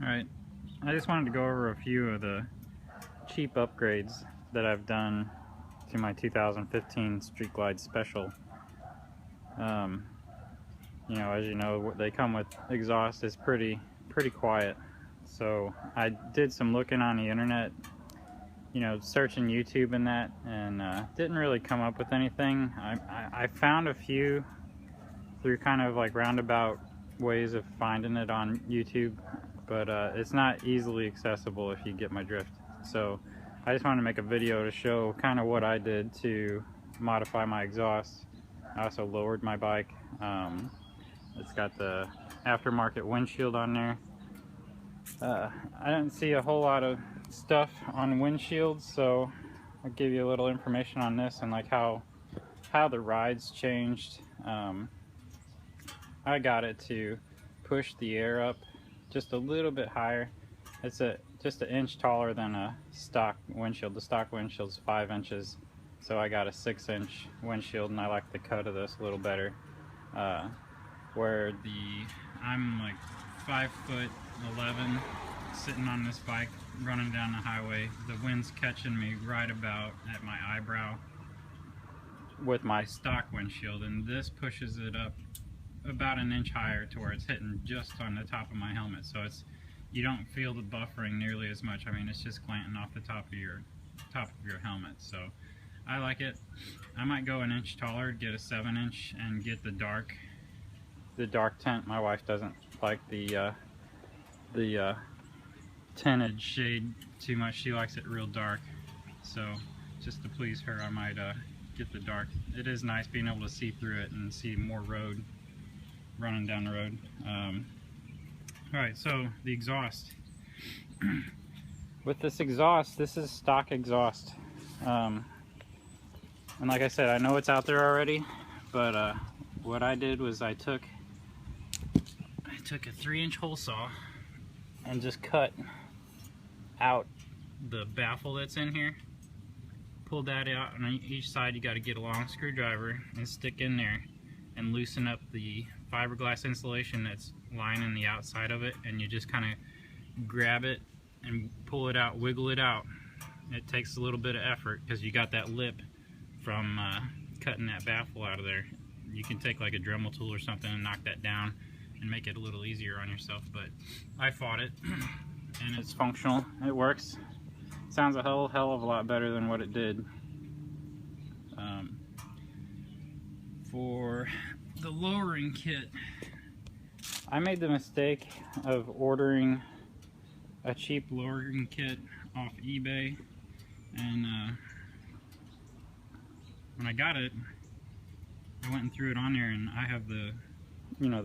Alright, I just wanted to go over a few of the cheap upgrades that I've done to my 2015 Street Glide Special. As you know, they come with exhaust. It's pretty quiet. So I did some looking on the internet, searching YouTube and that, and didn't really come up with anything. I found a few through kind of like roundabout ways of finding it on YouTube, but it's not easily accessible, if you get my drift. So I just wanted to make a video to show kind of what I did to modify my exhaust. I also lowered my bike. It's got the aftermarket windshield on there. I didn't see a whole lot of stuff on windshields, so I'll give you a little information on this and like how the rides changed. I got it to push the air up just a little bit higher. It's just an inch taller than a stock windshield. The stock windshield's 5 inches, so I got a 6-inch windshield, and I like the cut of this a little better. I'm like 5'11", sitting on this bike running down the highway. The wind's catching me right about at my eyebrow with my stock windshield, and this pushes it up about an inch higher to where it's hitting just on the top of my helmet. So you don't feel the buffering nearly as much. I mean, it's just glanting off the top of your helmet. So I like it. I might go an inch taller, get a 7-inch, and get the dark tint. My wife doesn't like the tinted shade too much. She likes it real dark. So just to please her, I might get the dark. It is nice being able to see through it and see more road running down the road. Alright, so the exhaust. With this exhaust, this is stock exhaust. And like I said, I know it's out there already, but what I did was I took a 3-inch hole saw and just cut out the baffle that's in here. Pulled that out, and on each side you got to get a long screwdriver and stick in there and loosen up the fiberglass insulation that's lining the outside of it, and you just kind of grab it and pull it out, wiggle it out. It takes a little bit of effort because you got that lip from cutting that baffle out of there. You can take like a Dremel tool or something and knock that down and make it a little easier on yourself, but I fought it and it's functional. It works. Sounds a hell of a lot better than what it did. For the lowering kit, I made the mistake of ordering a cheap lowering kit off eBay, and when I got it, I went and threw it on there, and I have the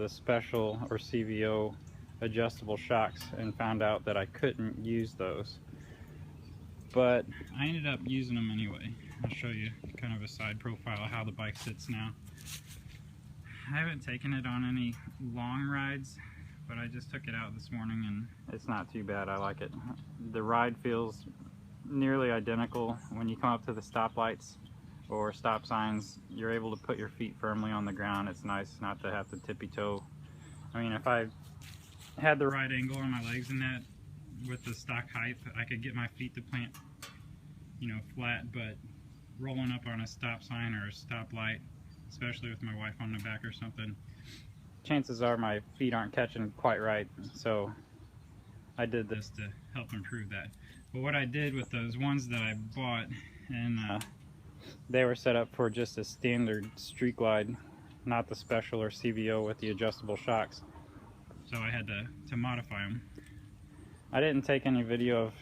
special or CVO adjustable shocks, and found out that I couldn't use those. But I ended up using them anyway. I'll show you kind of a side profile of how the bike sits now. I haven't taken it on any long rides, but I just took it out this morning and it's not too bad. I like it. The ride feels nearly identical. When you come up to the stoplights or stop signs, you're able to put your feet firmly on the ground. It's nice not to have to tippy toe. I mean, if I had the right angle on my legs in that with the stock height, I could get my feet to plant, flat, but rolling up on a stop sign or a stoplight, especially with my wife on the back or something, chances are my feet aren't catching quite right. So I did this to help improve that. But what I did with those ones that I bought, and they were set up for just a standard Street Glide, not the special or CVO with the adjustable shocks. So I had to modify them. I didn't take any video of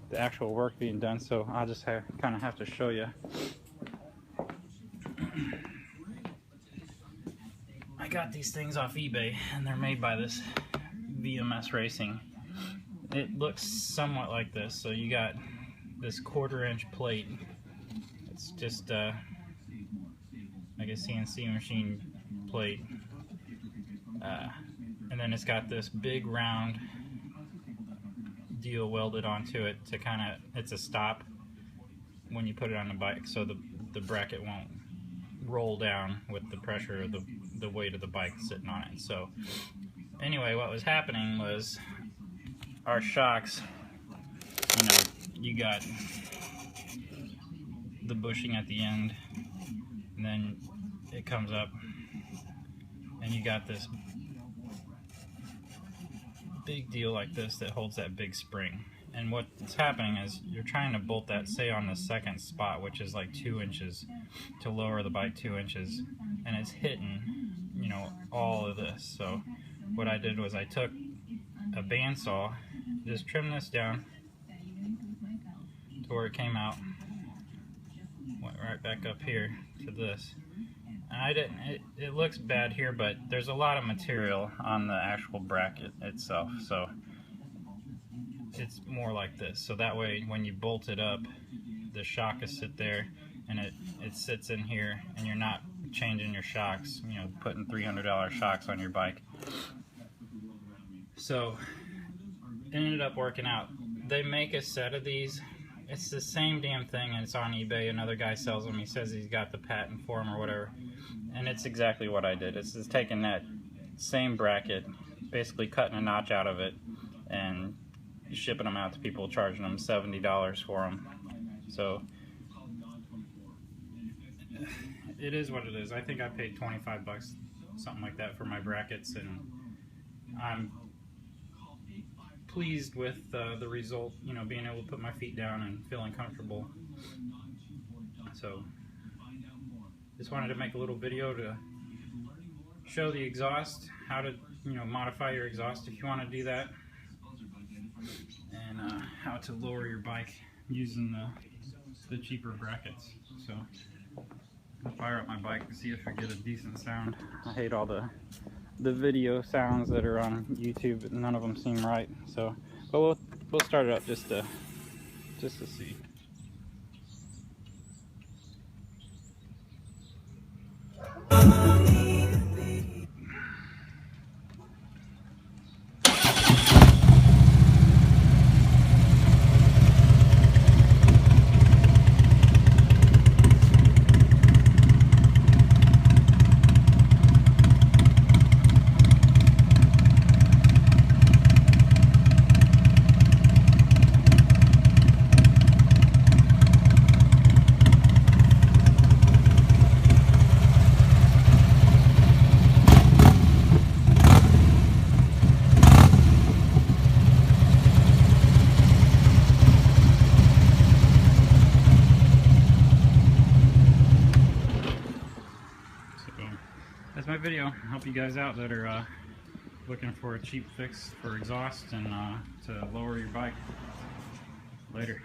the actual work being done, so I'll just kind of have to show you. I got these things off eBay, and they're made by this VMS Racing. It looks somewhat like this. So you got this 1/4-inch plate. It's just like a CNC machine plate. And then it's got this big round deal welded onto it to it's a stop when you put it on the bike, so the bracket won't roll down with the pressure of the weight of the bike sitting on it. So anyway, what was happening was our shocks, you know, you got the bushing at the end, and then it comes up, and you got this big deal like this that holds that big spring. And what's happening is you're trying to bolt that, say, on the second spot, which is like 2 inches, to lower the bike 2 inches, and it's hitting, you know, all of this. So what I did was I took a bandsaw, just trimmed this down to where it came out, went right back up here to this. And I didn't, it looks bad here, but there's a lot of material on the actual bracket itself, so it's more like this. So that way when you bolt it up, the shock is sit there, and it sits in here, and you're not changing your shocks, you know, putting $300 shocks on your bike. So it ended up working out. They make a set of these. It's the same damn thing, and it's on eBay. Another guy sells them. He says he's got the patent for them or whatever. And it's exactly what I did. It's just taking that same bracket, basically cutting a notch out of it, and shipping them out to people, charging them $70 for them. So it is what it is. I think I paid 25 bucks, something like that, for my brackets, and I'm pleased with the result, you know, being able to put my feet down and feeling comfortable. So just wanted to make a little video to show the exhaust, how to, you know, modify your exhaust if you want to do that, and how to lower your bike using the cheaper brackets. So I'll fire up my bike to see if I get a decent sound. I hate all the video sounds that are on YouTube, but none of them seem right. So, but we'll start it up just to see. That's my video. Help you guys out that are looking for a cheap fix for exhaust and to lower your bike. Later.